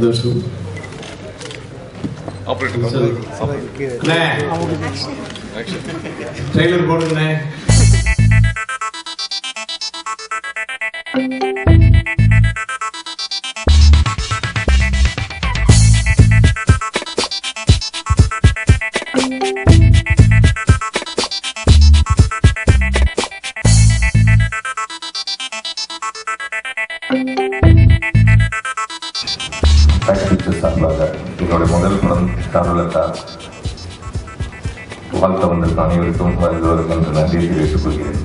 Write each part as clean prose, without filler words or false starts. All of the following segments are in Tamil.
சந்தோஷம். ட்ரெய்லர் போடுங்கண்ணே. என்னுடைய முதல் படம் காதலத்தா வாழ்த்த வந்திருக்க அனைவருக்கும் வருவதற்கு என்று நன்றியை தெரிவித்துக் கொள்கிறேன்.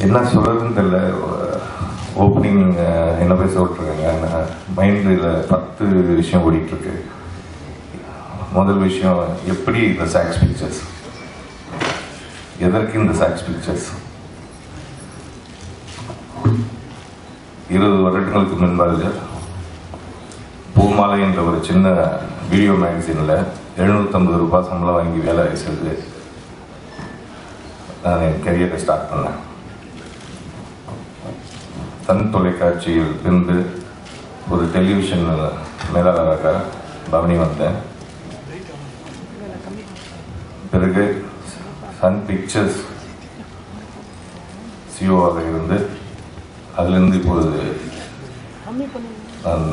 என்ன சொல்றதுன்னு தெரியல. ஓப்பனிங் என்ன பேச விட்டுருக்காங்க. மைண்டில் 10 விஷயம் ஓடிட்டு இருக்கு. முதல் விஷயம், எப்படி இந்த சாக்ஸ் பிக்சர்ஸ், எதற்கு இந்த சாக்ஸ் பிக்சர்ஸ்? 20 வருடங்களுக்கு முன்பாக பூமாலை என்ற ஒரு சின்ன வீடியோ மேகசினில் 750 ரூபாய் சம்பளம் வாங்கி வேலை செய்து நான் என் கரியரை ஸ்டார்ட் பண்ணேன். தன் தொலைக்காட்சியில் இருந்து ஒரு டெலிவிஷன் மேலாளராக பவனி வந்தேன். பிறகு சன் பிக்சர்ஸ் சிஓவாக இருந்து அதிலிருந்து இப்பொழுது நான்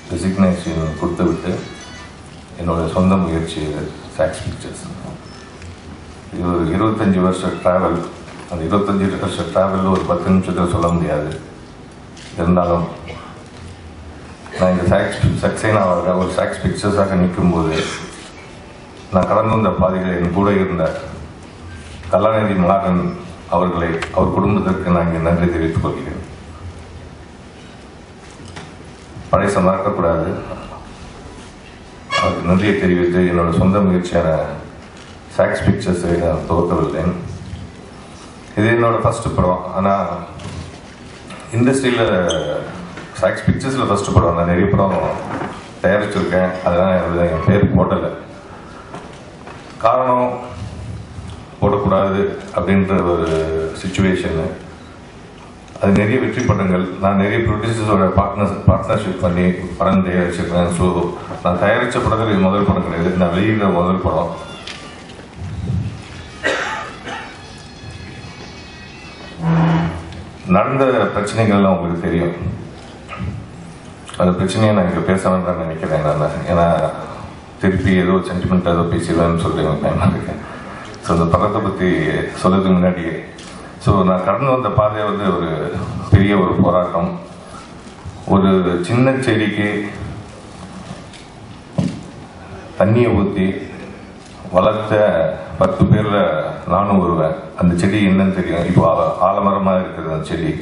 ரெசிக்னேஷன் கொடுத்துவிட்டு என்னோடய சொந்த முயற்சி சாக்ஸ் பிக்சர்ஸ். இது ஒரு 25 வருஷ ட்ராவல். அந்த 25 வருஷ ட்ராவலில் ஒரு 10 நிமிஷத்தில் சொல்ல முடியாது. இருந்தாலும் நான் இந்த சக்சேனாவாக ஒரு சாக்ஸ் பிக்சர்ஸாக நிற்கும்போது நான் கடந்து வந்த பாதைகள் என் கூட இருந்த கலாநிதி மலாகன் அவர்களை, அவர் குடும்பத்திற்கு நான் இங்கே நன்றி தெரிவித்துக் கொள்கிறேன். பழைய மறக்கக்கூடாது. அவருக்கு நன்றியை தெரிவித்து என்னோட சொந்த முயற்சியான சாக்ஸ் பிக்சர்ஸை நான் துவக்கவில்லை. இது என்னோட ஃபர்ஸ்ட் படம். ஆனால் இண்டஸ்ட்ரியில் சாக்ஸ் பிக்சர்ஸில் ஃபர்ஸ்ட் படம். நான் நிறைய படம் தயாரிச்சிருக்கேன். அதனால் என் பேர் போடலை. காரணம், போடக்கூடாது அப்படின்ற ஒரு சுச்சுவேஷனு. அது நிறைய வெற்றி படங்கள். நான் நிறைய ப்ரொடியூசர்ஸோட பார்ட்னர்ஷிப் பண்ணி படம் தயாரிச்சிருக்கேன். ஸோ நான் தயாரித்த படங்கள் இது முதல் படம் கிடையாது. நான் வெளியிட முதல் படம். நடந்த பிரச்சனைகள்லாம் உங்களுக்கு தெரியும். அந்த பிரச்சனையை நான் இங்கே பேச வேண்டாம்னு நினைக்கிறேன். நான் ஏன்னா திருப்பி ஏதோ சென்டிமெண்ட் ஏதோ பேசிடலான்னு சொல்லிட்டு டைமாக இருக்கேன். ஸோ அந்த படத்தை பற்றி சொல்கிறதுக்கு முன்னாடியே, ஸோ நான் கடந்து வந்த பாதையை வந்து ஒரு பெரிய ஒரு போராட்டம். ஒரு சின்ன செடிக்கு தண்ணியை ஊற்றி வளர்த்த 10 பேரில் நானும் வருவேன். அந்த செடி என்னன்னு தெரியும். இப்போ ஆலமரமாக இருக்கிறது அந்த செடி.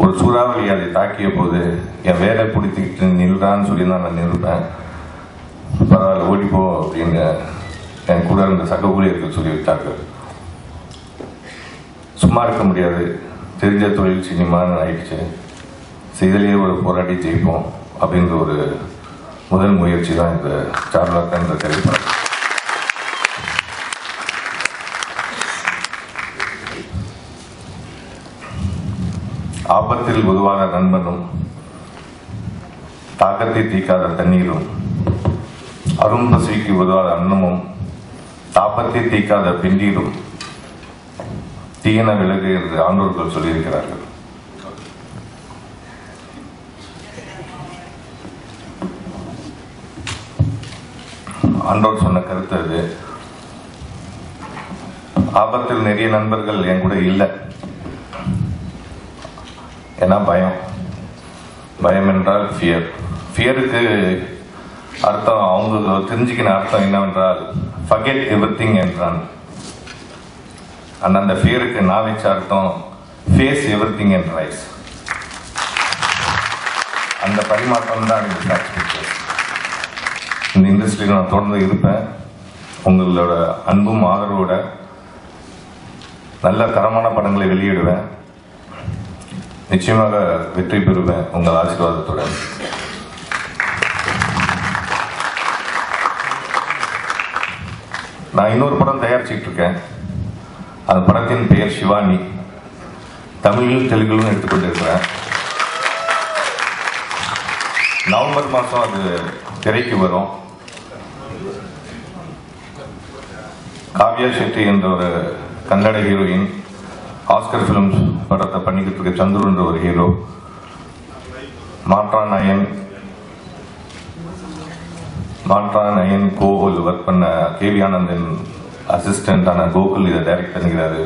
ஒரு சூறாவளி அதை தாக்கிய போது என் வேலை பிடித்திக்கிட்டு நில்றான்னு சொல்லி தான் நான் நிற்பேன். பரவாயில்ல, ஓடிப்போ அப்படின்னு என் கூட இருந்த சக ஊழியர்கள் சொல்லி விட்டார்கள். சும்மா இருக்க முடியாது, தெரிஞ்ச தொழில் சினிமான்னு ஆயிடுச்சு, செய்தலையே ஒரு போராட்டி ஜெயிப்போம் அப்படின்ற ஒரு முதல் முயற்சி தான் இந்த சார்லோட்டா என்ற திரைப்படம். ஆபத்தில் உதவாத நண்பனும், தாக்கத்தை தீக்காத தண்ணீரும், அரும் பசிக்கு உதவாத அன்னமும், தாபத்தை தீக்காத பிண்டீரும் தீயன விலகு என்று ஆண்டோர்கள் சொல்லியிருக்கிறார்கள். ஆண்டோர் சொன்ன கருத்து அது. ஆபத்தில் நிறைய நண்பர்கள் என் கூட இல்லை. ஏன்னா பயம். பயம் என்றால் ஃபியர். ஃபியருக்கு அர்த்தம், அவங்க தெரிஞ்சுக்கின அர்த்தம் என்னவென்றால் forget everything என்றான். அந்த ஃபியருக்கு நான் வச்ச அர்த்தம் ஃபேஸ் எவ்ரிதிங் அண்ட் ரைஸ். அந்த பரிமாற்றம் தான் இந்த சாக்ஸ் பிக்சர்ஸ். இந்த இண்டஸ்ட்ரியில் நான் தொடர்ந்து இருப்பேன். உங்களோட அன்பும் ஆதரவோட நல்ல தரமான படங்களை வெளியிடுவேன். நிச்சயமாக வெற்றி பெறுவேன் உங்கள் ஆசீர்வாதத்துடன். நான் இன்னொரு படம் தயாரிச்சுட்டு இருக்கேன். அந்த படத்தின் பெயர் சிவானி. தமிழிலும் தெலுங்கிலும் எடுத்துக்கொண்டிருக்கிறேன். நவம்பர் மாதம் அது திரைக்கு வரும். காவ்யா ஷெட்டி என்ற ஒரு கன்னட ஹீரோயின், ஆஸ்கர் ஃபிலிம்ஸ் படத்தை பண்ணிக்கிட்டு இருக்க சந்துரு என்ற ஒரு ஹீரோ, மாற்றா நயன் கோகுல் ஒர்க் பண்ண கேவி ஆனந்தன் அசிஸ்டண்டான கோகுல் இதை டைரக்ட் பண்ணிக்கிறாரு.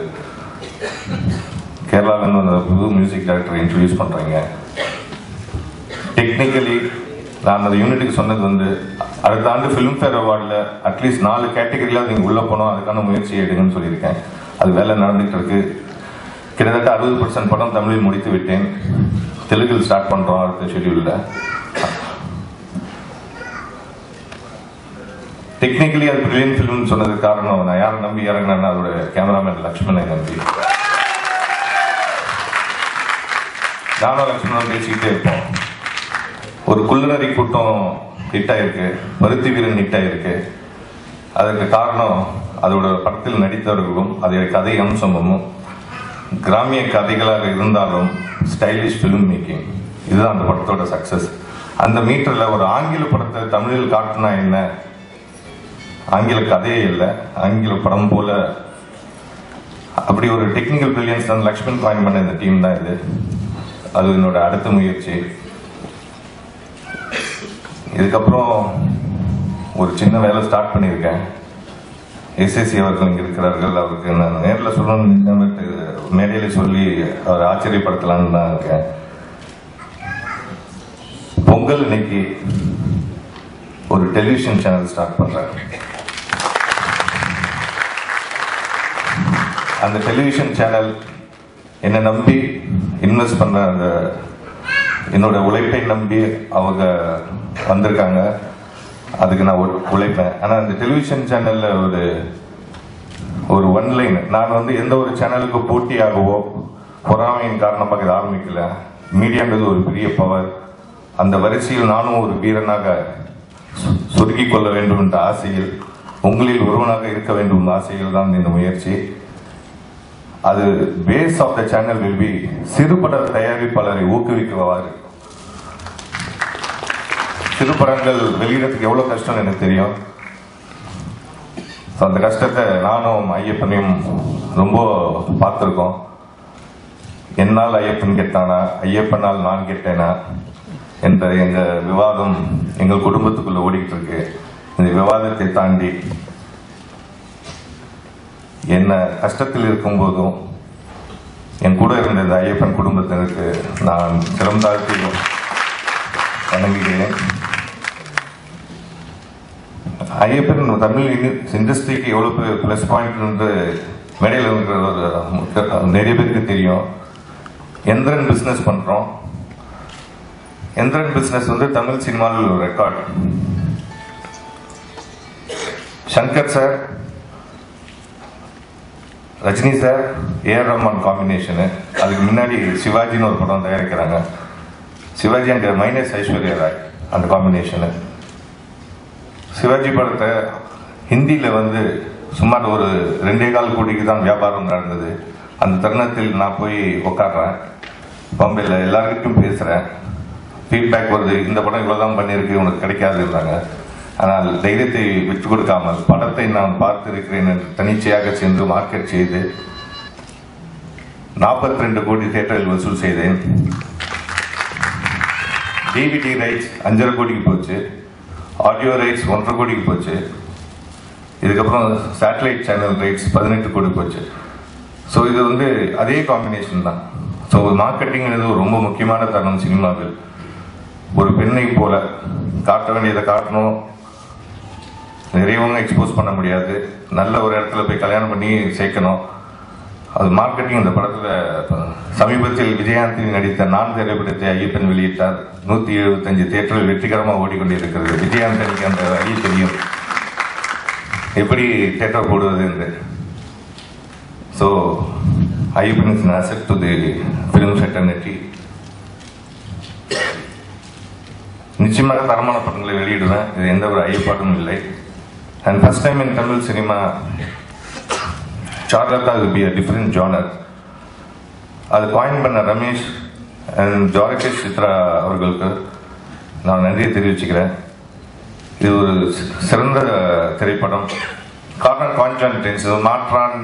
கேரளாவிலேருந்து ஒரு புது மியூசிக் டைரக்டரை இன்ட்ரடியூஸ் பண்ணுறீங்க. டெக்னிக்கலி நான் அந்த யூனிட்டுக்கு சொன்னது வந்து அடுத்த ஆண்டு ஃபிலிம்ஃபேர் அவார்டில் அட்லீஸ்ட் 4 கேட்டகரியில் நீங்கள் உள்ளே போனோம், அதுக்கான முயற்சி எடுங்கன்னு சொல்லியிருக்கேன். அது வேலை நடந்துகிட்டு இருக்கு. கிட்டத்தட்ட 60% படம் தமிழில் முடித்து விட்டேன். தெலுங்கில் ஸ்டார்ட் பண்ணுறோம் அடுத்த ஷெட்யூலில். டெக்னிக்கலி அது பிரில்லியன் ஃபிலிம்னு சொன்னதுக்கு காரணம் நான் யாரை நம்பி இறங்கினேன்னா அதோட கேமராமேன் லக்ஷ்மணனை நம்பி. நானும் லக்ஷ்மணன் பேசிக்கிட்டே இருப்போம். ஒரு குள்ளநரி கூட்டம் ஹிட் ஆயிருக்கு, பருத்தி வீரன் ஹிட் ஆயிருக்கு. அதற்கு காரணம் அதோட படத்தில் நடித்தவர்களும் அதோட கதை அம்சமும் கிராமிய கதைகளாக இருந்தாலும் ஸ்டைலிஷ் ஃபிலிம் மேக்கிங், இதுதான் அந்த படத்தோட சக்சஸ். அந்த மீட்டரில் ஒரு ஆங்கில படத்தை தமிழில் காட்டினா என்ன, ஆங்கில கதையே இல்லை, ஆங்கில படம் போல அப்படி ஒரு டெக்னிக்கல் பிரில்லியன்ஸ் தான் லக்ஷ்மண் பாயிண்ட் பண்ண இந்த டீம் தான் இது. அது என்னோட அடுத்த முயற்சி. இதுக்கப்புறம் ஒரு சின்ன வேலை ஸ்டார்ட் பண்ணியிருக்கேன். எஸ்எஸ்சி அவர்கள் இங்கே இருக்கிறார்கள், அவருக்கு நான் நேரில் சொல்லணும்னு மேடையில் சொல்லி அவர் ஆச்சரியப்படுத்தலான்னு தான் இருக்கேன். பொங்கல் இன்னைக்கு ஒரு டெலிவிஷன் சேனல் ஸ்டார்ட் பண்ணுறேன். அந்த டெலிவிஷன் சேனல் என்னை நம்பி இன்வெஸ்ட் பண்ண அந்த என்னோட உழைப்பை நம்பி அவங்க வந்திருக்காங்க. அதுக்கு நான் உழைப்பேன். ஆனால் அந்த டெலிவிஷன் சேனலில் ஒரு ஒன்லைன் நான் வந்து எந்த ஒரு சேனலுக்கு போட்டியாகவோ பொறாமையின் காரணமாக இதை ஆரம்பிக்கல. மீடியாங்கிறது ஒரு பெரிய பவர். அந்த வரிசையில் நானும் ஒரு வீரனாக சுருக்கிக் கொள்ள வேண்டும் என்ற ஆசையில், உங்களில் ஒருவனாக இருக்க வேண்டும் ஆசையில் தான் இந்த முயற்சி. அது face of the channel will be சிறுபட தயாரிப்பாளரை ஊக்குவிக்குவார். சிறுபடங்கள் வெளியிடத்துக்கு எவ்வளோ கஷ்டம்னு எனக்கு தெரியும். அந்த கஷ்டத்தை நானும் ஐயப்பனையும் ரொம்ப பார்த்துருக்கோம். என்னால் ஐயப்பன் கெட்டானா, ஐயப்பனால் நான் கெட்டேனா என்ற எங்கள் விவாதம் எங்கள் குடும்பத்துக்குள்ள ஓடிக்கிட்டு இருக்கு. இந்த விவாதத்தை தாண்டி என்ன கஷ்டத்தில் இருக்கும்போதும் என் கூட இருந்த இந்த ஐயப்பன் குடும்பத்தினருக்கு நான் சிரம் தாழ்த்தி வணங்குகிறேன். ஐயப்பன் தமிழ் இண்டஸ்ட்ரிக்கு எவ்வளோ ப்ளஸ் பாயிண்ட் என்று மேடையில் இருக்கிற நிறைய பேருக்கு தெரியும். எந்திரன் பிஸ்னஸ் பண்ணுறோம். எந்திரன் பிஸ்னஸ் வந்து தமிழ் சினிமாவில் ஒரு record. Shankar sir, Rajini sir, A R Rahman combination. அதுக்கு முன்னாடி சிவாஜின்னு ஒரு படம் தயாரிக்கிறாங்க. சிவாஜி அண்ட் மைனஸ் ஐஸ்வர்யா ராய் அந்த காம்பினேஷனு. சிவாஜி படத்தை ஹிந்தியில் வந்து சுமார் ஒரு 2.25 கோடிக்கு தான் வியாபாரம் நடந்தது. அந்த தருணத்தில் நான் போய் உட்காடுறேன் பாம்பேயில், எல்லாருக்கிட்டும் பேசுகிறேன். ஃபீட்பேக் வருது, இந்த படம் இவ்வளோ தான் பண்ணியிருக்கு, உனக்கு கிடைக்காது இருந்தாங்க. ஆனால் தைரியத்தை விட்டு கொடுக்காமல் படத்தை நான் பார்த்திருக்கிறேன் என்று தனிச்சையாக சென்று மார்க்கெட் செய்து 42 கோடி தியேட்டரில் வசூல் செய்தேன். டிவிடி ரைட்ஸ் 5.5 கோடிக்கு போச்சு. ஆடியோ ரைட்ஸ் 1.5 கோடிக்கு போச்சு. இதுக்கப்புறம் சேட்டலைட் சேனல் ரைட்ஸ் 18 கோடி போச்சு. ஸோ இது வந்து அதே காம்பினேஷன் தான். ஸோ மார்க்கெட்டிங்கிறது ரொம்ப முக்கியமான தருணம் சினிமாவில். ஒரு பெண்ணை போல காட்ட வேண்டியதை காட்டணும், நிறையவங்க எக்ஸ்போஸ் பண்ண முடியாது, நல்ல ஒரு இடத்துல போய் கல்யாணம் பண்ணி சேர்க்கணும். அது மார்க்கெட்டிங். இந்த படத்தில் சமீபத்தில் விஜயாந்தி நடித்த நான் திரைப்படத்தை ஐயப்பன் வெளியிட்டார். 175 தியேட்டரில் வெற்றிகரமாக ஓடிக்கொண்டிருக்கிறது. விஜயாந்தனிக்கு அந்த வழி தெரியும், எப்படி தியேட்டர் போடுவது என்று. So Ayyappan is an asset to the film fraternity. நிச்சயமாக தரமான படங்களை வெளியிடுவேன். இது எந்த ஒரு ஐயப்பாடும் இல்லை. And first time in Tamil cinema சார்லத்தா will be a different genre. அதை காயின் பண்ண ரமேஷ் அண்ட் ஜாரகேஷ் சித்ரா அவர்களுக்கு நான் நன்றியை தெரிவிச்சுக்கிறேன். இது ஒரு சிறந்த திரைப்படம். காரணம் கான்ஸ்டன்டென்ஸ், மாற்றான்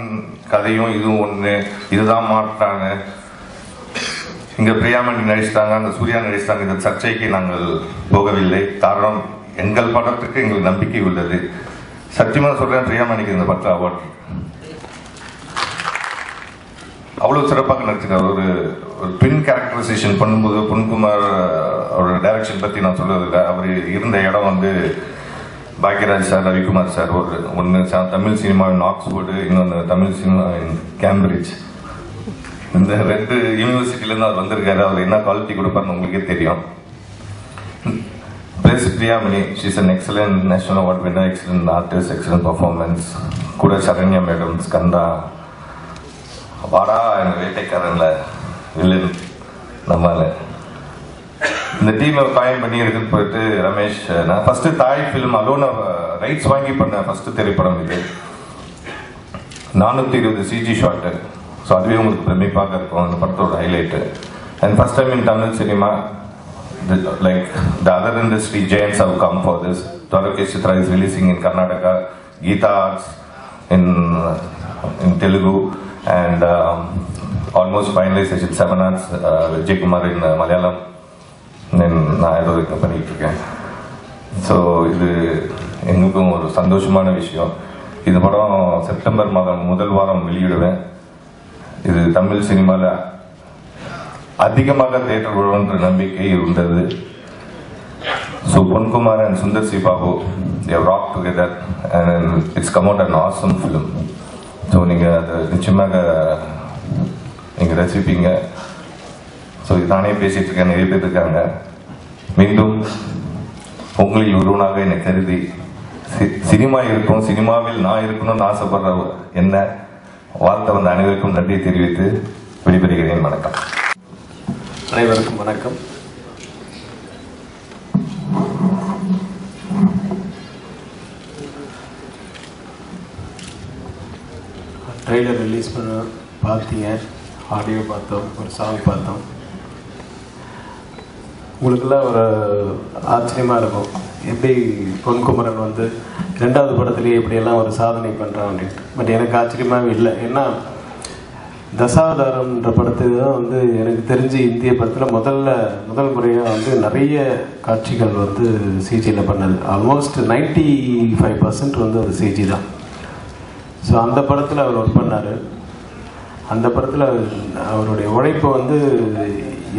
கதையும் இதுவும் ஒன்று, இதுதான் மாற்றான்னு. இங்கே பிரியாமணி நடிச்சிட்டாங்க, அங்கே சூர்யா நடிச்சிட்டாங்க. இந்த சர்ச்சைக்கு நாங்கள் போகவில்லை. காரணம் எங்கள் படத்துக்கு எங்களுக்கு நம்பிக்கை உள்ளது. சத்தியமாக சொல்கிறேன், பிரியாமணிக்கு இந்த படத்தில் அவார்ட் அவ்வளோ சிறப்பாக நடிச்சிருக்காரு. ஒரு ட்வின் கேரக்டரைசேஷன் பண்ணும்போது பொன்குமார் அவரோட டைரக்ஷன் பற்றி நான் சொல்றதில்லை. அவர் இருந்த இடம் வந்து பாக்யராஜ் சார், ரவிக்குமார் சார், ஒன்று தமிழ் சினிமாவின் ஆக்ஸ்போர்டு, இன்னொன்று தமிழ் சினிமாவின் கேம்பிரிட்ஜ். இந்த 2 யூனிவர்சிட்டியிலேருந்து அவர் வந்திருக்காரு. அவர் என்ன குவாலிட்டி கொடுப்பாருன்னு உங்களுக்கே தெரியும். Plus Priyamani, she's an excellent national award winner, excellent artist, excellent performance. கூட சரண்யா மேடம், ஸ்கந்தா, வாடா எங்கள் வேட்டைக்காரன்ல வில்லன் நம்மால. இந்த டீமை காயின் பண்ணி எடுத்துட்டு போயிட்டு ரமேஷ், நான் ஃபர்ஸ்ட் தாய் ஃபிலிம் அலோன ரைட்ஸ் வாங்கி பண்ண ஃபர்ஸ்ட் திரைப்படம் இது. 420 சிஜி ஷாட்டு. ஸோ அதுவே உங்களுக்கு பிரமிப்பாக இருக்கும் அந்த படத்தோட highlight. And first time in Tamil cinema, like the other industry giants have come for this. Jarakesh Chitra is releasing in Karnataka, Geetha Arts in Telugu, and almost finalization 7 Arts, Vijay Kumar in Malayalam. நான் ஏதோ இங்கே பண்ணிகிட்டு இருக்கேன். ஸோ இது எங்களுக்கும் ஒரு சந்தோஷமான விஷயம். இந்த படம் செப்டம்பர் மாதம் முதல் வாரம் வெளியிடுவேன். இது தமிழ் சினிமாவில் அதிகமாக தியேட்டர் விழுன்ற நம்பிக்கை இருந்தது. So Ponkumar and Sundar C Babu, they have rocked together and it's come out an awesome film. So நீங்கள் அதை நிச்சயமாக நீங்கள் ரசிப்பீங்க. ஸோ இது நானே பேசிகிட்டு இருக்கேன், நிறைய பேர் இருக்காங்க. மீண்டும் உங்களில் ஒருவனாக என்னை கருதி சினிமா இருக்கும், சினிமாவில் நான் இருக்கணும்னு ஆசைப்படுற என்ன வார்த்தை வந்த அனைவருக்கும் நன்றி தெரிவித்து விடைபெறுகிறேன். வணக்கம். அனைவருக்கும் வணக்கம். ட்ரெய்லர் ரிலீஸ் பண்ண பார்த்தீங்க, ஆடியோ பார்த்தோம், ஒரு சாங் பார்த்தோம். உங்களுக்கெல்லாம் ஒரு ஆச்சரியமாக இருக்கும், எப்படி பொன்குமரன் வந்து 2வது படத்துலேயே இப்படியெல்லாம் ஒரு சாதனை பண்ணுறான் அப்படின்ட்டு. பட் எனக்கு ஆச்சரியமாகவே இல்லை. ஏன்னா தசாவதாரம்ன்ற படத்துக்கு தான் வந்து எனக்கு தெரிஞ்சு இந்திய படத்தில் முதல் முறையாக வந்து நிறைய காட்சிகள் வந்து சிஜியில் பண்ணது. ஆல்மோஸ்ட் 95% வந்து அது சிஜி தான். ஸோ அந்த படத்தில் அவர் ஒர்க் பண்ணார். அந்த படத்தில் அவருடைய உழைப்பை வந்து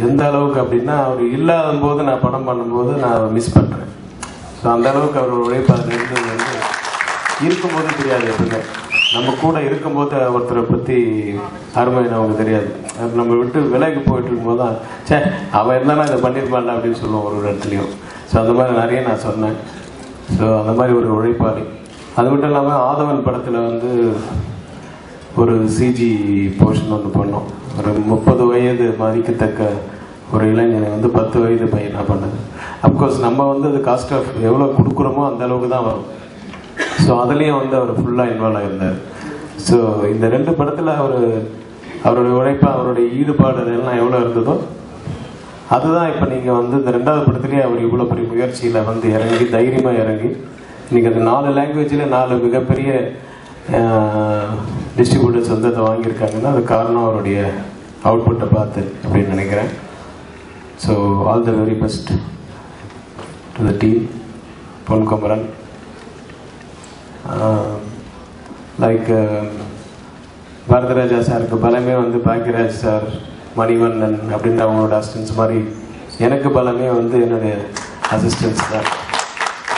எந்த அளவுக்கு அப்படின்னா, அவர் இல்லாத போது நான் படம் பண்ணும்போது நான் மிஸ் பண்ணுறேன். ஸோ அந்த அளவுக்கு அவரோட உழைப்பு அது இருந்தது வந்து இருக்கும்போது தெரியாது. எப்படிங்க நம்ம கூட இருக்கும்போது ஒருத்தரை பற்றி அருமை நமக்கு தெரியாது. நம்ம விட்டு விலைக்கு போயிட்டு இருக்கும்போது தான் சே அவன் இருந்தாலும் இதை பண்ணியிருப்பான்ல அப்படின்னு சொல்லுவோம் ஒரு இடத்துலையும். ஸோ அந்த மாதிரி நிறைய நான் சொன்னேன். ஸோ அந்த மாதிரி ஒரு உழைப்பாளி. அது மட்டும் இல்லாமல் ஆதவன் படத்தில் வந்து ஒரு சிஜி போர்ஷன் ஒன்று பண்ணோம். ஒரு 30 வயது மதிக்கத்தக்க ஒரு இளைஞனை வந்து 10 வயது பையனாக பண்ணது. அப்கோர்ஸ் நம்ம வந்து அது காஸ்ட் ஆஃப் எவ்வளோ கொடுக்குறோமோ அந்த அளவுக்கு தான் வரும். ஸோ அதுலேயும் வந்து அவர் ஃபுல்லாக இன்வால்வ் ஆகியிருந்தார். ஸோ இந்த 2 படத்தில் அவருடைய உழைப்பு, அவருடைய ஈடுபாடு எல்லாம் எவ்வளோ இருந்ததோ அதுதான் இப்போ நீங்கள் வந்து இந்த 2வது படத்துலேயே அவர் இவ்வளோ பெரிய முயற்சியில் வந்து இறங்கி தைரியமாக இறங்கி இன்றைக்கி அது 4 லாங்குவேஜில் 4 மிகப்பெரிய டிஸ்ட்ரிபியூட்டர்ஸ் வந்து அதை வாங்கியிருக்காங்கன்னா அது காரணம் அவருடைய அவுட்புட்டை பார்த்து அப்படின்னு நினைக்கிறேன். So all the very best to the team Ponkumaran. Like Bharathiraja சாருக்கு பலமே வந்து பாக்யராஜ் சார், மணிவண்ணன் அப்படின்ற அவங்களோட அசிஸ்டன்ஸ் மாதிரி எனக்கு பலமே வந்து என்னுடைய அசிஸ்டன்ஸ் தான்.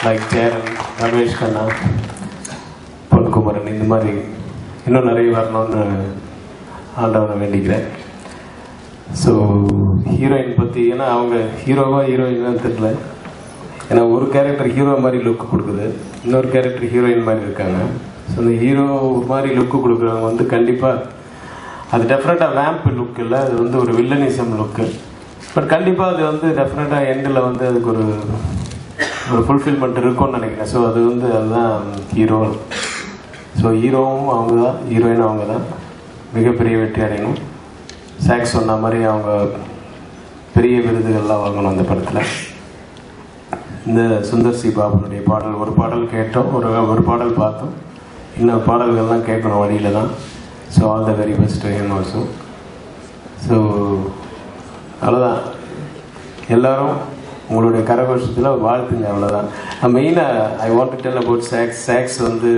லைக் சேரன், ரமேஷ் கண்ணா, பொன்குமரன், இந்த மாதிரி இன்னும் நிறைய வரணும்னு ஆண்டவனை வேண்டிக்கிறேன். ஸோ ஹீரோயின் பற்றி, ஏன்னா அவங்க ஹீரோவா ஹீரோயின்னு தெரியல. ஏன்னா ஒரு கேரக்டர் ஹீரோ மாதிரி லுக்கு கொடுக்குது, இன்னொரு கேரக்டர் ஹீரோயின் மாதிரி இருக்காங்க. ஸோ இந்த ஹீரோ மாதிரி லுக்கு கொடுக்குறவங்க வந்து கண்டிப்பாக அது டெஃபினட்டாக வேம்ப் லுக் இல்லை, அது வந்து ஒரு வில்லனிசம் லுக்கு. பட் கண்டிப்பாக அது வந்து டெஃபினட்டாக எண்டில் வந்து அதுக்கு ஒரு ஃபுல்ஃபில்மெண்ட் இருக்கும்னு நினைக்கிறேன். ஸோ அது வந்து அதுதான் ஹீரோ. ஸோ ஹீரோவும் அவங்க தான், ஹீரோயினும் அவங்க தான். மிகப்பெரிய வெற்றி அடையணும். சாக்ஸ் சொன்ன மாதிரி அவங்க பெரிய விருதுகள்லாம் வாங்கணும் அந்த படத்தில். இந்த சுந்தர் சி பாபுனுடைய பாடல், ஒரு பாடல் கேட்டோம், ஒரு பாடல் பார்த்தோம், இன்னும் பாடல்கள்லாம் கேட்கணும் வழியில் தான். So all the very best him also. So அவ்வளோதான், எல்லோரும் உங்களுடைய கரகோஷத்தில் வாழ்த்துங்க, அவ்வளோதான். மெயினாக I want to tell about socks வந்து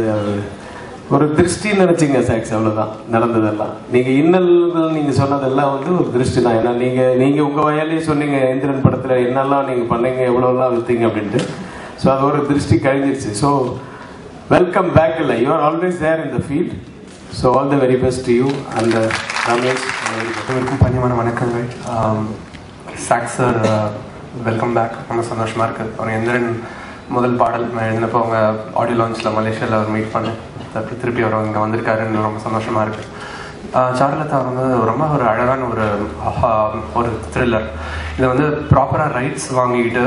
ஒரு திருஷ்டின்னு நினச்சிங்க சாக்ஸ், அவ்வளோதான் நடந்ததெல்லாம். நீங்கள் இன்னல்கள் நீங்கள் சொன்னதெல்லாம் வந்து ஒரு திருஷ்டி தான். ஏன்னா நீங்கள் உங்கள் வயலையும் சொன்னீங்க இந்திரன் படத்தில் என்னெல்லாம் நீங்கள் பண்ணீங்க, எவ்வளோலாம் விற்றீங்க அப்படின்ட்டு. ஸோ அது ஒரு திருஷ்டி கழிஞ்சிருச்சு. So welcome back. இல்லை, you are always there in the field. So all the very best to you. அந்த ரமேஷ் அனைவருக்கும் பணிவான வணக்கங்கள். Thanks sir welcome back. ரொம்ப சந்தோஷமாக இருக்குது. அவர் எந்திரன் முதல் பாடல் நான் எழுதினப்போ அவங்க ஆடியோ லான்ச்சில் மலேசியாவில் அவர் மீட் பண்ணேன். திருப்பி அவர் இங்கே வந்திருக்காருன்னு ரொம்ப சந்தோஷமாக இருக்குது. சாருலதா வந்து ரொம்ப ஒரு அழகான ஒரு த்ரில்லர். இதை வந்து ப்ராப்பராக ரைட்ஸ் வாங்கிட்டு,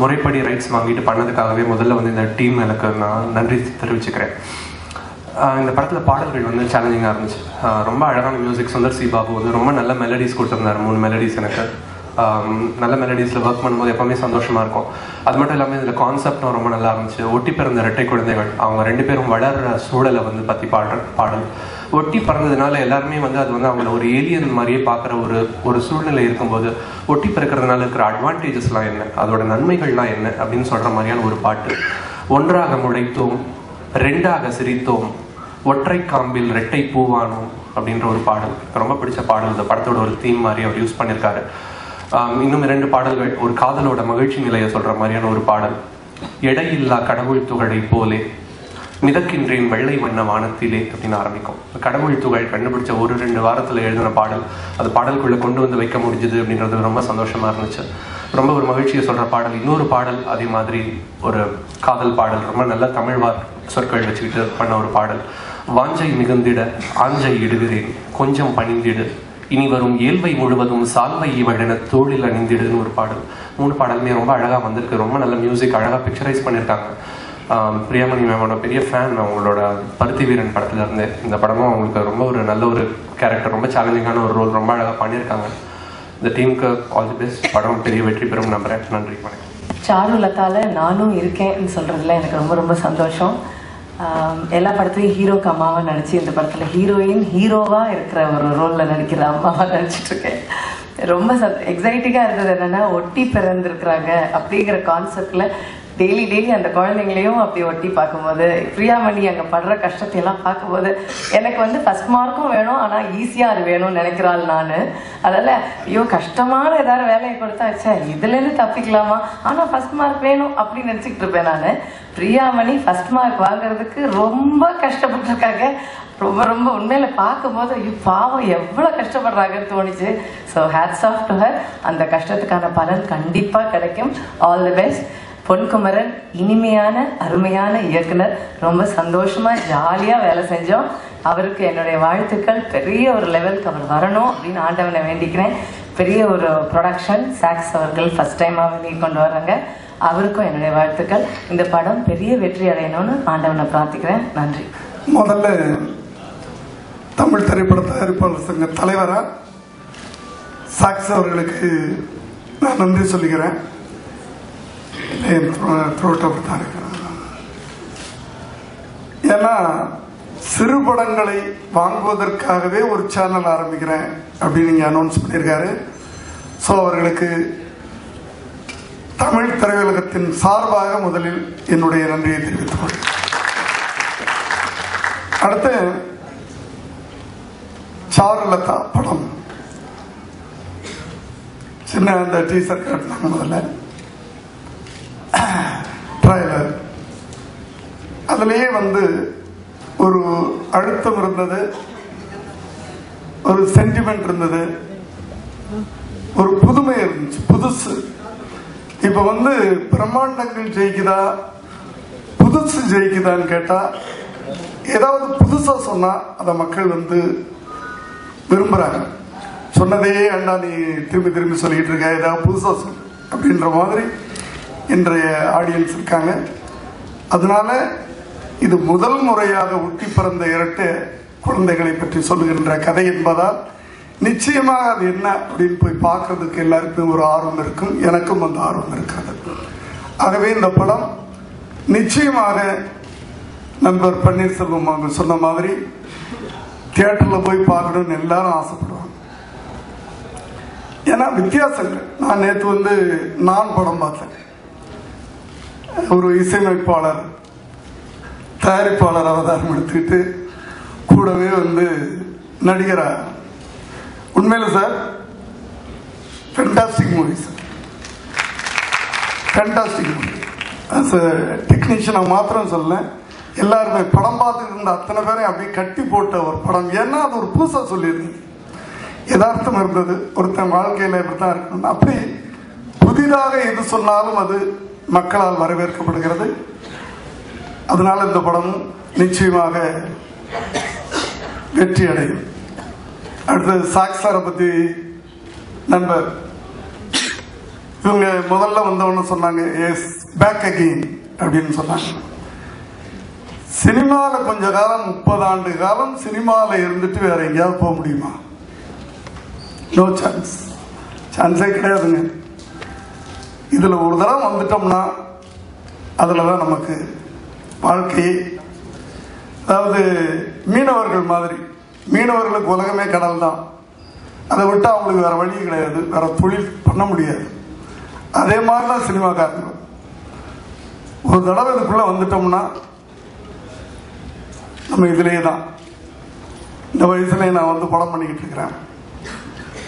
முறைப்படி ரைட்ஸ் வாங்கிட்டு பண்ணதுக்காகவே முதல்ல வந்து இந்த டீம் எனக்கு நான் நன்றி தெரிவிச்சுக்கிறேன். இந்த படத்தில் பாடல்கள் வந்து சேலஞ்சிங்காக இருந்துச்சு. ரொம்ப அழகான மியூசிக். சுந்தர் சி பாபு வந்து ரொம்ப நல்ல மெலடிஸ் கொடுத்துருந்தார். 3 மெலடிஸ் எனக்கு நல்ல மெலடிஸில் ஒர்க் பண்ணும்போது எப்போவுமே சந்தோஷமாக இருக்கும். அது மட்டும் இல்லாமல் இதில் கான்செப்டும் ரொம்ப நல்லா இருந்துச்சு. ஒட்டி பிறந்த இரட்டை குழந்தைகள், அவங்க 2 பேரும் வளர்கிற சூழலை வந்து பற்றி பாடல். ஒட்டி பிறந்ததுனால எல்லாருமே வந்து அது வந்து அவங்கள ஒரு ஏலியன் மாதிரியே பார்க்குற ஒரு சூழ்நிலை இருக்கும்போது, ஒட்டி பிறக்கிறதுனால இருக்கிற அட்வான்டேஜஸ்லாம் என்ன, அதோட நன்மைகள்லாம் என்ன அப்படின்னு சொல்கிற மாதிரியான ஒரு பாட்டு. ஒன்றாக முளைத்தோம், 2ஆக சிரித்தோம், ஒற்றை காம்பில் ரெட்டை பூவானோம் அப்படின்ற ஒரு பாடல் ரொம்ப பிடிச்ச பாடல். இந்த படத்தோட ஒரு தீம் மாதிரி அவர் யூஸ் பண்ணியிருக்காரு. இன்னும் 2 பாடல்கள், ஒரு காதலோட மகிழ்ச்சி நிலையை சொல்கிற மாதிரியான ஒரு பாடல். எடையில்லா கடவுள் துகளை போலே மிதக்கின்றேன் வெள்ளை வண்ண வானத்திலே அப்படின்னு ஆரம்பிக்கும். கடவுள் துகள் கண்டுபிடிச்ச 1-2 வாரத்தில் எழுதின பாடல், அது பாடலுக்குள்ளே கொண்டு வந்து வைக்க முடிஞ்சுது அப்படின்றது ரொம்ப சந்தோஷமாக இருந்துச்சு. ரொம்ப ஒரு மகிழ்ச்சியை சொல்கிற பாடல். இன்னொரு பாடல் அதே மாதிரி ஒரு காதல் பாடல், ரொம்ப நல்ல தமிழ் சொற்கள் வச்சுக்கிட்டு பண்ண ஒரு பாடல். வாஞ்சை மிகுந்திட ஆஞ்சை இடுகிறேன் கொஞ்சம் பணிந்திடு, இனி வரும் இயல்பை முழுவதும் சால்வை இவழென தோளில் அணிந்திடுன்னு ஒரு பாடல். 3 பாடலுமே ரொம்ப அழகாக வந்திருக்கு. ரொம்ப நல்ல மியூசிக், அழகாக பிக்சரைஸ் பண்ணியிருக்காங்க. பிரியாமணி மேமோட பெரிய ஃபேன். அவங்களோட பருத்தி வீரன் படத்துல இருந்து இந்த படமும் அவங்களுக்கு ரொம்ப ஒரு நல்ல ஒரு கேரக்டர், ரொம்ப சேலஞ்சிங்கான ஒரு ரோல் ரொம்ப அழகாக பண்ணியிருக்காங்க. இந்த டீமுக்கு ஆல் தி பெஸ்ட். படம் பெரிய வெற்றி பெறும் நம்புறேன். நன்றி, வணக்கம். சாருலதால நானும் இருக்கேன்னு சொல்கிறதுல எனக்கு ரொம்ப ரொம்ப சந்தோஷம். எல்லா படத்துலையும் ஹீரோக்கு அம்மாவாக நடிச்சு, இந்த படத்தில் ஹீரோவாக இருக்கிற ஒரு ரோலில் நடிக்கிற அம்மாவாக நடிச்சிட்ருக்கேன். ரொம்ப எக்ஸைட்டிங்காக இருந்தது. என்னென்னா ஒட்டி பிறந்திருக்கிறாங்க அப்படிங்கிற கான்செப்டில் டெய்லி அந்த குழந்தைங்களையும் அப்படி ஒட்டி பார்க்கும்போது, பிரியாமணி அங்கே படுற கஷ்டத்தையெல்லாம் பார்க்கும்போது எனக்கு வந்து ஃபஸ்ட் மார்க்கும் வேணும், ஆனால் ஈஸியாக அது வேணும்னு நினைக்கிறாள் நான். அதனால் ஐயோ கஷ்டமான ஏதாவது வேலையை கொடுத்தா சார் இதுலேருந்து தப்பிக்கலாமா, ஆனால் ஃபஸ்ட் மார்க் வேணும் அப்படின்னு நினச்சிக்கிட்டு இருப்பேன் நான். பிரியாமணி ஃபஸ்ட் மார்க் வாங்குறதுக்கு ரொம்ப கஷ்டப்பட்டுருக்காங்க. ரொம்ப உண்மையில் பார்க்கும்போது ஐயோ பாவம் எவ்வளோ கஷ்டப்படுறாங்கன்னு தோணுச்சு. So hats off to her. அந்த கஷ்டத்துக்கான பலன் கண்டிப்பாக கிடைக்கும். All the best. பொன்குமரன் இனிமையான அருமையான இயக்குனர். ரொம்ப சந்தோஷமாக ஜாலியாக வேலை செஞ்சோம். அவருக்கு என்னுடைய வாழ்த்துக்கள். பெரிய ஒரு லெவலுக்கு அவர் வரணும் அப்படின்னு ஆண்டவனை வேண்டிக்கிறேன். பெரிய ஒரு ப்ரொடக்ஷன் சாக்ஸ் அவர்கள் ஃபஸ்ட் டைமாக வெளியே கொண்டு வர்றாங்க. அவருக்கும் என்னுடைய வாழ்த்துக்கள். இந்த படம் பெரிய வெற்றி அடையணும்னு ஆண்டவனை பிரார்த்திக்கிறேன். நன்றி. முதல்ல தமிழ் திரைப்பட தயாரிப்பாளர் சங்க தலைவராக சாக்ஸ் அவர்களுக்கு நான் நன்றி சொல்லிக்கிறேன். ஏன்னா சிறு படங்களை வாங்குவதற்காகவே ஒரு சேனல் ஆரம்பிக்கிறேன் அப்படின்னு நீங்க அனௌன்ஸ் பண்ணியிருக்காரு. ஸோ அவர்களுக்கு தமிழ் திரையுலகத்தின் சார்பாக முதலில் என்னுடைய நன்றியை தெரிவித்துக் கொள்கிறேன். அடுத்து சாருலதா படம் சின்ன அந்த டீசர் காட்டினாங்க. முதல்ல ட்ரைலர், அதுலேயே வந்து ஒரு அழுத்தம் இருந்தது, ஒரு சென்டிமெண்ட் இருந்தது, ஒரு புதுமை இருந்துச்சு, புதுசு. இப்ப வந்து பிரம்மாண்டங்கள் ஜெயிக்குதா புதுசு ஜெயிக்குதான்னு கேட்டா, ஏதாவது புதுசா சொன்னா அதை மக்கள் வந்து விரும்புறாங்க. சொன்னதே அண்ணா நீ திரும்பி திரும்பி சொல்லிட்டு இருக்க, ஏதாவது புதுசா சொல் அப்படின்ற மாதிரி இன்றைய ஆடியன்ஸ் இருக்காங்க. அதனால இது முதல் முறையாக ஒட்டி பிறந்த இரட்டை குழந்தைகளை பற்றி சொல்லுகின்ற கதை என்பதால் நிச்சயமாக அது என்ன அப்படின்னு போய் பார்க்கறதுக்கு எல்லாருக்கும் ஒரு ஆர்வம் இருக்கும். எனக்கும் அந்த ஆர்வம் இருக்கிறது. ஆகவே இந்த படம் நிச்சயமாக நண்பர் பன்னீர்செல்வம் அவங்க சொன்ன மாதிரி தியேட்டரில் போய் பார்க்கணும்னு எல்லாரும் ஆசைப்படுவாங்க. ஏன்னா வித்தியாசங்கள். நான் நேற்று நான் படம் பார்த்தேன். ஒரு இசையமைப்பாளர் தயாரிப்பாளர் அவதாரம் எடுத்துக்கிட்டு கூடவே நடிகரா. உண்மையில sir fantastic movie sir, fantastic movie. டெக்னீஷியனை மாத்திரம் சொல்ல, எல்லாருமே படம் பார்த்துட்டு இருந்த அத்தனை பேரையும் அப்படியே கட்டி போட்ட ஒரு படம். ஏன்னா அது ஒரு புதுசாக சொல்லியிருந்தது, யதார்த்தம் இருந்தது. ஒருத்தன் வாழ்க்கையில் இப்படித்தான் இருக்கணும். அப்படி புதிதாக எது சொன்னாலும் அது மக்களால் வரவேற்கப்படுகிறது. அதனால இந்த படம் நிச்சயமாக வெற்றி அடையும். அடுத்தது சாக்ஸ் சாரை பற்றி நண்பர் இவங்க முதல்ல வந்தவொன்னு சொன்னாங்க, எஸ் பேக் அகெயின் அப்படின்னு சொன்னாங்க. சினிமாவில் கொஞ்ச காலம் 30 ஆண்டு காலம் சினிமாவில் இருந்துட்டு வேற எங்கேயாவது போக முடியுமா? நோ சான்ஸ், சான்ஸே கிடையாதுங்க. இதில் ஒரு தடவை வந்துட்டோம்னா அதில் தான் நமக்கு வாழ்க்கையே. அதாவது மீனவர்கள் மாதிரி, மீனவர்களுக்கு உலகமே கடல் தான். அதை விட்டு அவங்களுக்கு வேற வழி கிடையாது, வேற தொழில் பண்ண முடியாது. அதே மாதிரி தான் சினிமாக்காரங்க. ஒரு தடவை இதுக்குள்ள வந்துட்டோம்னா நம்ம இதுலேயே தான். இந்த வயசுலேயே நான் படம் பண்ணிக்கிட்டு இருக்கிறேன்.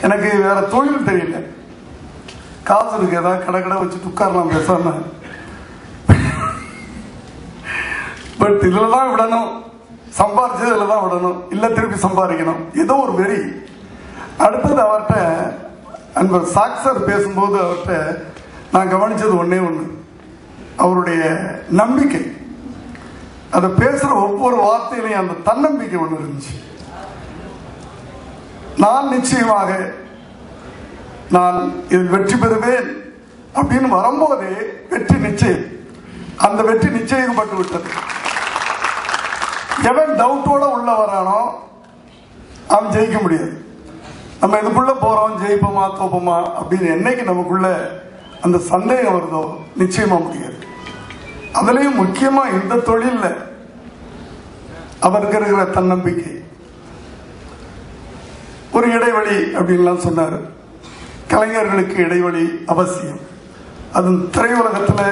எனக்கு வேற தொழில் தெரியல. காசு இருக்கு, ஏதாவது கடை வச்சு உட்காரலாம் பேசாம. பட் இதில் தான் விடணும், சம்பாரிச்சது இதில் தான் விடணும், இல்லை திருப்பி சம்பாதிக்கணும், ஏதோ ஒரு வெறி. அடுத்தது அவர்கிட்ட அன்பர் சாக்சர் பேசும்போது அவர்கிட்ட நான் கவனிச்சது ஒன்னே ஒன்று, அவருடைய நம்பிக்கை. அதை பேசுகிற ஒவ்வொரு வார்த்தையிலையும் அந்த தன்னம்பிக்கை ஒன்று இருந்துச்சு. நான் நிச்சயமாக நான் இதில் வெற்றி பெறுவேன் அப்படின்னு வரும்போதே வெற்றி நிச்சயம். அந்த வெற்றி நிச்சயிக்கப்பட்டு விட்டது. எவன் டவுட்டோட உள்ள வரானோ அவன் ஜெயிக்க முடியாது. நம்ம இதுக்குள்ள போறோம், ஜெயிப்போமா தோப்போமா அப்படின்னு என்னைக்கு நமக்குள்ள அந்த சந்தேகம் வருதோ நிச்சயமா முடியாது. அதுலயும் முக்கியமா இந்த தொழில்ல அவருக்கு இருக்கிற தன்னம்பிக்கை. ஒரு இடைவெளி அப்படின்லாம் சொன்னாரு. கலைஞர்களுக்கு இடைவெளி அவசியம். அது திரையுலகத்துல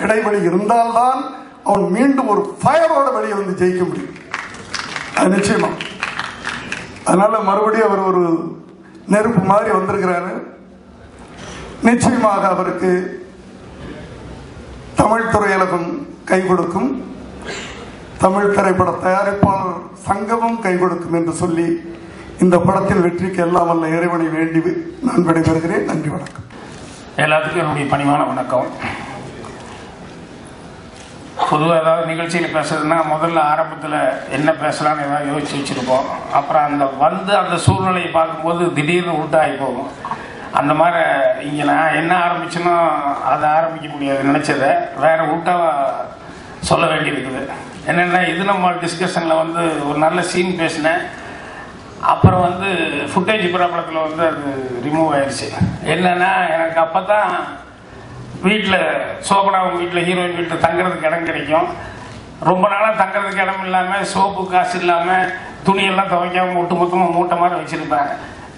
இடைவெளி இருந்தால்தான் அவன் மீண்டும் ஒரு ஃபயரோட வெளியே ஜெயிக்க முடியும். அது நிச்சயமா. அதனால மறுபடியும் அவர் ஒரு நெருப்பு மாதிரி வந்திருக்கிறாரு. நிச்சயமாக அவருக்கு தமிழ் திரையுலகம் கை கொடுக்கும், தமிழ் திரைப்பட தயாரிப்பாளர் சங்கமும் கை கொடுக்கும் என்று சொல்லி இந்த படத்தின் வெற்றிக்கு எல்லாம் வல்ல இறைவனை வேண்டி நான் விடைபெறுகிறேன். நன்றி, வணக்கம். எல்லாத்துக்கும் என்னுடைய பணிவான வணக்கம். பொதுவாக ஏதாவது நிகழ்ச்சியில் பேசுறதுன்னா முதல்ல ஆரம்பத்தில் என்ன பேசலான்னு ஏதாவது யோசிச்சு வச்சுருப்போம். அப்புறம் அந்த சூழ்நிலையை பார்க்கும்போது திடீர்னு உள்டாகி போகும். அந்த மாதிரி இங்கே நான் என்ன ஆரம்பிச்சேனோ அதை ஆரம்பிக்க முடியாது, நினச்சதை வேற உள்டாக சொல்ல வேண்டியிருக்குது. என்னென்னா இது நம்ம டிஸ்கஷனில் ஒரு நல்ல சீன் பேசினேன். அப்புறம் ஃபுட்டேஜ் ப்ராப்ளத்தில் அது ரிமூவ் ஆயிடுச்சு. என்னென்னா எனக்கு அப்போ தான் வீட்டில் சோபனா அவங்க வீட்டில் ஹீரோயின் வீட்டில் தங்குறதுக்கு இடம் கிடைக்கும். ரொம்ப நாளாக தங்குறதுக்கு இடம் இல்லாமல், சோப்பு காசு இல்லாமல், துணியெல்லாம் துவைக்காமல் மொத்தமாக மூட்டை மாதிரி வச்சுருப்பேன்.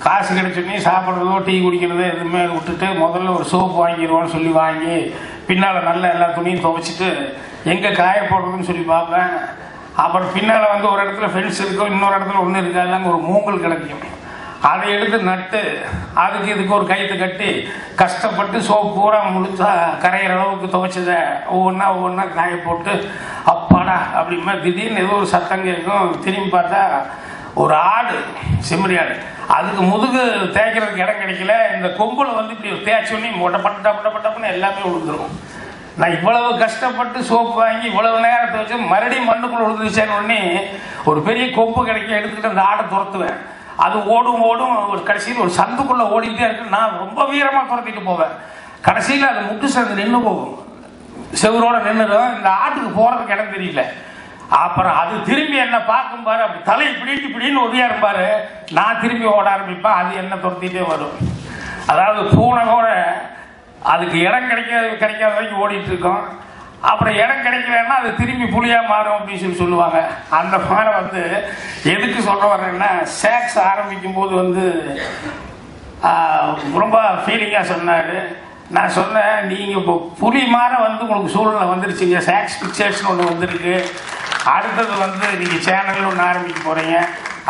காசு கிடைச்சோடனே சாப்பிட்றதோ டீ குடிக்கிறதோ எதுவுமே விட்டுட்டு முதல்ல ஒரு சோப்பு வாங்கிடுவோன்னு சொல்லி வாங்கி பின்னால் நல்லா எல்லா துணியும் துவைச்சிட்டு எங்கே காய போடுறதுன்னு சொல்லி பார்ப்பேன். அப்புறம் பின்னால் ஒரு இடத்துல ஃபென்ஸ் இருக்கும், இன்னொரு இடத்துல ஒன்றும் இருக்காது, அங்கே ஒரு மூங்கல் கிடைக்கும். அதை எடுத்து நட்டு அதுக்கு இதுக்கு ஒரு கயிற்று கட்டி கஷ்டப்பட்டு சோப்பு பூரா முடிச்சா கரையிற அளவுக்கு துவைச்சதை ஒவ்வொன்றா காய போட்டு அப்பாடா அப்படிமா திடீர்னு ஏதோ ஒரு சத்தம் கேட்கும். திரும்பி பார்த்தா ஒரு ஆடு, செம்மறி ஆடு. அதுக்கு முதுகு தேய்க்கிறதுக்கு இடம் கிடைக்கல. இந்த கொம்புல இப்படி தேய்ச்சோன்னே மொட்டப்பட்டு எல்லாமே விழுந்துடும். நான் இவ்வளவு கஷ்டப்பட்டு சோப்பு வாங்கி இவ்வளவு நேரத்தை வச்சு மறுபடியும் மண்ணுக்குள்ள விழுந்துச்சேன்னு உடனே ஒரு பெரிய கொம்பு கிடைக்க எடுத்துக்கிட்டு அந்த ஆடை துரத்துவேன். அது ஓடும் ஒரு கடைசியில் ஒரு சந்துக்குள்ள ஓடிக்கிட்டே இருக்கு. நான் ரொம்ப வீரமா துரத்திட்டு போவேன். கடைசியில் அது முட்டு சந்து நின்று போகும், செவரோட நின்றுடும். இந்த ஆட்டுக்கு போறதுக்கு இடம் தெரியல. அப்புறம் அது திரும்பி என்ன பார்க்கும் பாரு, அப்படி தலை இப்படின்னு உதவியா இருப்பாரு. நான் திரும்பி ஓட ஆரம்பிப்பேன், அது என்ன துரத்திட்டே வரும். அதாவது பூனை கூட அதுக்கு இடம் கிடைக்காத வரைக்கும் ஓடிட்டு இருக்கோம். அப்புறம் இடம் கிடைக்கலன்னா அது திரும்பி புலியா மாறும் அப்படின்னு சொல்லுவாங்க. அந்த மாதிரி வந்து எதுக்கு சொல்ல வரேன்னா, சாக்ஸ் ஆரம்பிக்கும் போது ரொம்ப ஃபீலிங்காக சொன்னார். நான் சொன்னேன், நீங்கள் இப்போ புலி மாற உங்களுக்கு சூழ்நிலை வந்துருச்சுங்க, சாக்ஸ் பிக்சர்ஸ்னு ஒன்று வந்திருக்கு, அடுத்தது நீங்கள் சேனல் ஒன்று ஆரம்பிக்க போகிறீங்க.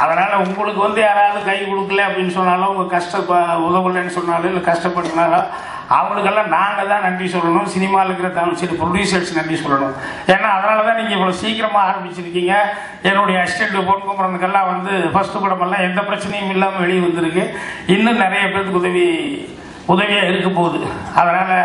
அதனால் உங்களுக்கு யாராவது கை கொடுக்கல அப்படின்னு சொன்னாலும், உங்கள் உதவலைன்னு சொன்னாலும், இல்லை கஷ்டப்படுத்தினாலும் அவங்களுக்கெல்லாம் நாங்கள் தான் நன்றி சொல்லணும். சினிமாவில் இருக்கிற சரி ப்ரொடியூசர்ஸ் நன்றி சொல்லணும். ஏன்னா அதனால தான் நீங்கள் இவ்வளோ சீக்கிரமாக ஆரம்பிச்சிருக்கீங்க. என்னுடைய அசிஸ்டண்ட் பொன்குமரனுக்கெல்லாம் ஃபஸ்ட்டு படமெல்லாம் எந்த பிரச்சனையும் இல்லாமல் வெளியே வந்திருக்கு. இன்னும் நிறைய பேருக்கு உதவியாக இருக்க போகுது. அதனால்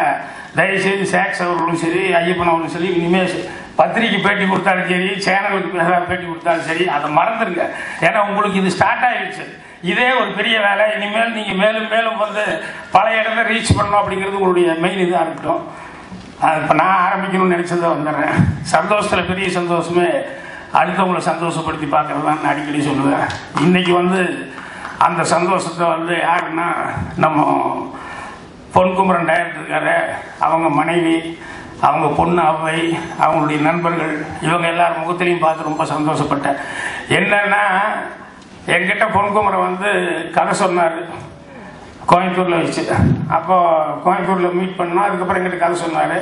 தயவுசெய்து சாக்ஸ் அவர்களும் சரி, ஐயப்பன் அவர்களும் சரி, இனிமேல் பத்திரிக்கை பேட்டி கொடுத்தாலும் சரி, சேனலுக்கு பேட்டி கொடுத்தாலும் சரி, அதை மறந்துடுங்க. ஏன்னா உங்களுக்கு இது ஸ்டார்ட் ஆகிடுச்சு. இதே ஒரு பெரிய வேலை. இனிமேல் நீங்கள் மேலும் மேலும் பல இடத்துல ரீச் பண்ணணும் அப்படிங்கிறது உங்களுடைய மெயின் இதாக இருக்கட்டும். இப்போ நான் ஆரம்பிக்கணும்னு நினச்சதை வந்துடுறேன். சந்தோஷத்தில் பெரிய சந்தோஷமே அடுத்தவங்களை சந்தோஷப்படுத்தி பார்க்குறது தான் நான் அடிக்கடி சொல்லுவேன். இன்றைக்கி அந்த சந்தோஷத்தை யாருன்னா நம்ம பொன்குமரன் டைரக்டர் இருக்காரு, அவங்க மனைவி, அவங்க பொண்ணு அவ்வை, அவங்களுடைய நண்பர்கள், இவங்க எல்லாரும் முகத்திலையும் பார்த்து ரொம்ப சந்தோஷப்பட்டேன். என்னன்னா, என்கிட்ட பொன்குமரன் கதை சொன்னார் கோயம்புத்தூரில் வச்சு. அப்போது கோயம்புத்தூரில் மீட் பண்ணோம். அதுக்கப்புறம் என்கிட்ட கதை சொன்னார்.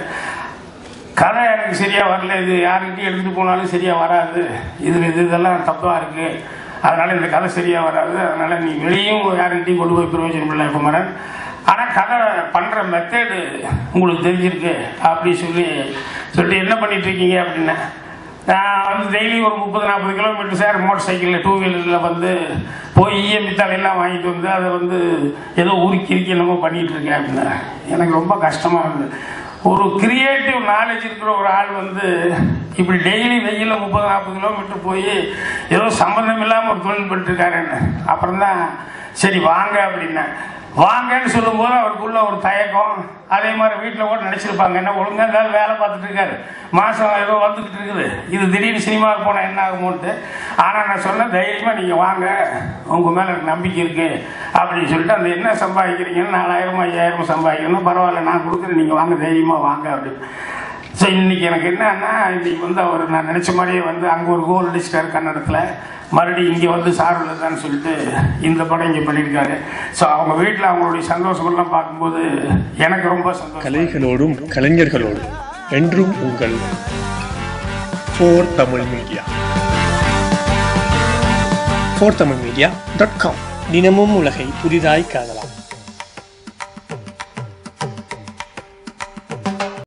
கதை எனக்கு சரியாக வரல, இது யாருக்கிட்டையும் எடுத்துகிட்டு போனாலும் சரியாக வராது, இதெல்லாம் தப்பாக இருக்குது, அதனால் இந்த கதை சரியாக வராது, அதனால் நீ வெளியும் யாருக்கிட்டையும் கொண்டு போய் பிரயோஜனம் இல்லை குமரன், ஆனால் கதை பண்ணுற மெத்தேடு உங்களுக்கு தெரிஞ்சிருக்கு அப்படி சொல்லி என்ன பண்ணிகிட்ருக்கீங்க அப்படின்னா, நான் டெய்லி ஒரு 30-40 கிலோமீட்டர் சார் மோட்டர் சைக்கிளில் 2 வீலரில் போய் இஎம்ஐ தலையெல்லாம் வாங்கிட்டு அதை ஏதோ உருக்கி என்னமோ பண்ணிகிட்ருக்கேன் அப்படின்னா எனக்கு ரொம்ப கஷ்டமாக இருந்தது. ஒரு கிரியேட்டிவ் நாலேஜ் இருக்கிற ஒரு ஆள் இப்படி டெய்லி வெயிலில் 30-40 கிலோமீட்டர் போய் ஏதோ சம்மந்தம் இல்லாமல் ஒரு தொழில் பண்ணிட்டுருக்காருன்னு. அப்புறம் தான் சரி வாங்க அப்படின்னேன். வாங்கன்னு சொல்லும்போது அவருக்குள்ள ஒரு தயக்கம். அதே மாதிரி வீட்டில் கூட நினச்சிருப்பாங்க, என்ன ஒழுங்காக இருந்தாலும் வேலை பார்த்துட்டு இருக்காரு, மாதம் ஏதோ வந்துக்கிட்டு இருக்குது, இது திடீர்னு சினிமாவுக்கு போனால் என்ன ஆகுமோன்ட்டு. ஆனால் நான் சொன்னேன், தைரியமாக நீங்கள் வாங்க, உங்கள் மேலே எனக்கு நம்பிக்கை இருக்குது அப்படின்னு சொல்லிட்டு, அந்த என்ன சம்பாதிக்கிறீங்கன்னு 4000-5000 சம்பாதிக்கணும், பரவாயில்ல நான் கொடுக்குறேன், நீங்கள் வாங்க, தைரியமாக வாங்க அப்படின்னு. ஸோ இன்றைக்கி எனக்கு என்னன்னா, இன்றைக்கி அவர் நான் நினச்ச மாதிரியே அங்கே ஒரு கோல் அடிச்சிட்டாரு கன்னடத்தில், மறுபடியும் இங்கே சார்பில்தான்னு சொல்லிட்டு இந்த படம் இங்கே பண்ணியிருக்காரு. ஸோ அவங்க வீட்டில் அவங்களுடைய சந்தோஷமெல்லாம் பார்க்கும்போது எனக்கு ரொம்ப சந்தோஷம். கலைகளோடும் கலைஞர்களோடும் என்றும் உங்கள் 4Tamil Media. 4tamilmedia.com. தினமும் உலகை புதிதாய் காணலாம்.